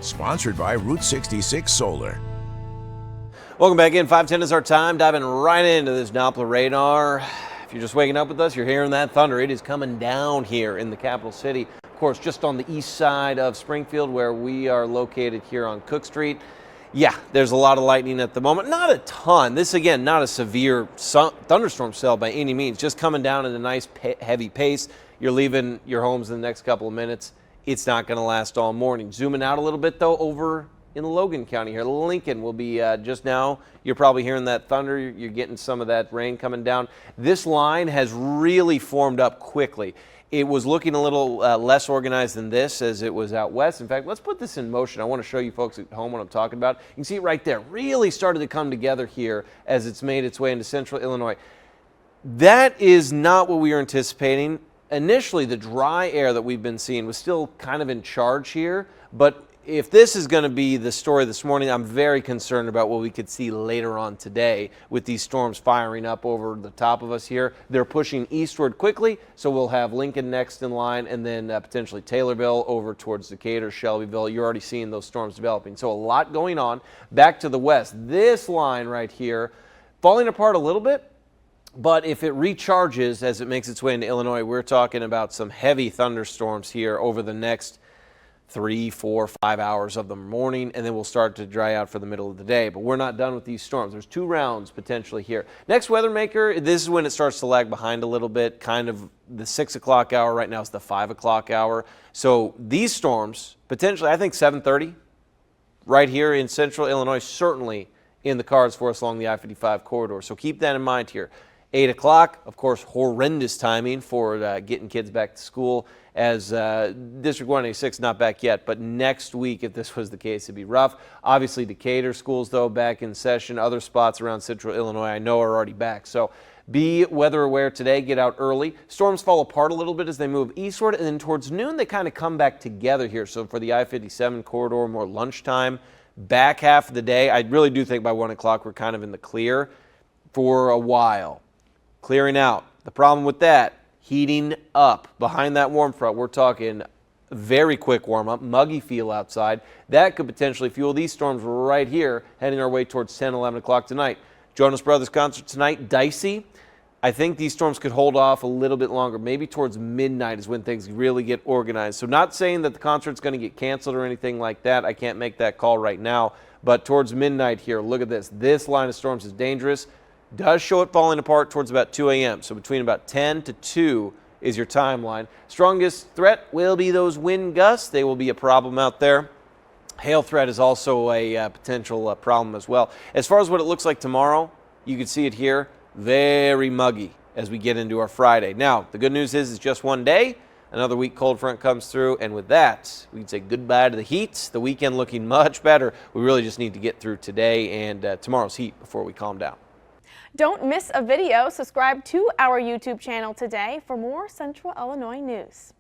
Sponsored by Route 66 Solar. Welcome back in. 5:10 is our time. Diving right into this Doppler radar. If you're just waking up with us, you're hearing that thunder. It is coming down here in the capital city. Of course, just on the east side of Springfield, where we are located here on Cook Street. Yeah, there's a lot of lightning at the moment. Not a ton. This, again, not a severe thunderstorm cell by any means. Just coming down at a nice heavy pace. You're leaving your homes in the next couple of minutes. It's not going to last all morning. Zooming out a little bit, though, over in Logan County here. Lincoln will be just now. You're probably hearing that thunder. You're getting some of that rain coming down. This line has really formed up quickly. It was looking a little less organized than this as it was out west. In fact, let's put this in motion. I want to show you folks at home what I'm talking about. You can see it right there. Really started to come together here as it's made its way into central Illinois. That is not what we were anticipating. Initially, the dry air that we've been seeing was still kind of in charge here, but if this is going to be the story this morning, I'm very concerned about what we could see later on today with these storms firing up over the top of us here. They're pushing eastward quickly, so we'll have Lincoln next in line and then potentially Taylorville over towards Decatur, Shelbyville. You're already seeing those storms developing. So a lot going on. Back to the west, this line right here falling apart a little bit. But if it recharges as it makes its way into Illinois, we're talking about some heavy thunderstorms here over the next 3, 4, 5 hours of the morning, and then we'll start to dry out for the middle of the day. But we're not done with these storms. There's 2 rounds potentially here. Next weather maker, this is when it starts to lag behind a little bit, kind of the 6 o'clock hour. Right now it's the 5 o'clock hour. So these storms, potentially, I think 7:30 right here in central Illinois, certainly in the cards for us along the I-55 corridor. So keep that in mind here. 8 o'clock, of course, horrendous timing for getting kids back to school, as District 186 not back yet, but next week, if this was the case, it'd be rough. Obviously, Decatur schools, though, back in session. Other spots around central Illinois, I know, are already back. So be weather aware today. Get out early. Storms fall apart a little bit as they move eastward, and then towards noon, they kind of come back together here. So for the I-57 corridor, more lunchtime, back half of the day, I really do think by 1 o'clock we're kind of in the clear for a while. Clearing out. The problem with that, heating up. Behind that warm front, we're talking very quick warm up, muggy feel outside. That could potentially fuel these storms right here, heading our way towards 10, 11 o'clock tonight. Jonas Brothers concert tonight, dicey. I think these storms could hold off a little bit longer. Maybe towards midnight is when things really get organized. So not saying that the concert's going to get canceled or anything like that. I can't make that call right now. But towards midnight here, look at this. This line of storms is dangerous. Does show it falling apart towards about 2 a.m. So between about 10 to 2 is your timeline. Strongest threat will be those wind gusts. They will be a problem out there. Hail threat is also a potential problem as well. As far as what it looks like tomorrow, you can see it here. Very muggy as we get into our Friday. Now, the good news is it's just one day. Another weak cold front comes through, and with that, we can say goodbye to the heat. The weekend looking much better. We really just need to get through today and tomorrow's heat before we calm down. Don't miss a video. Subscribe to our YouTube channel today for more Central Illinois news.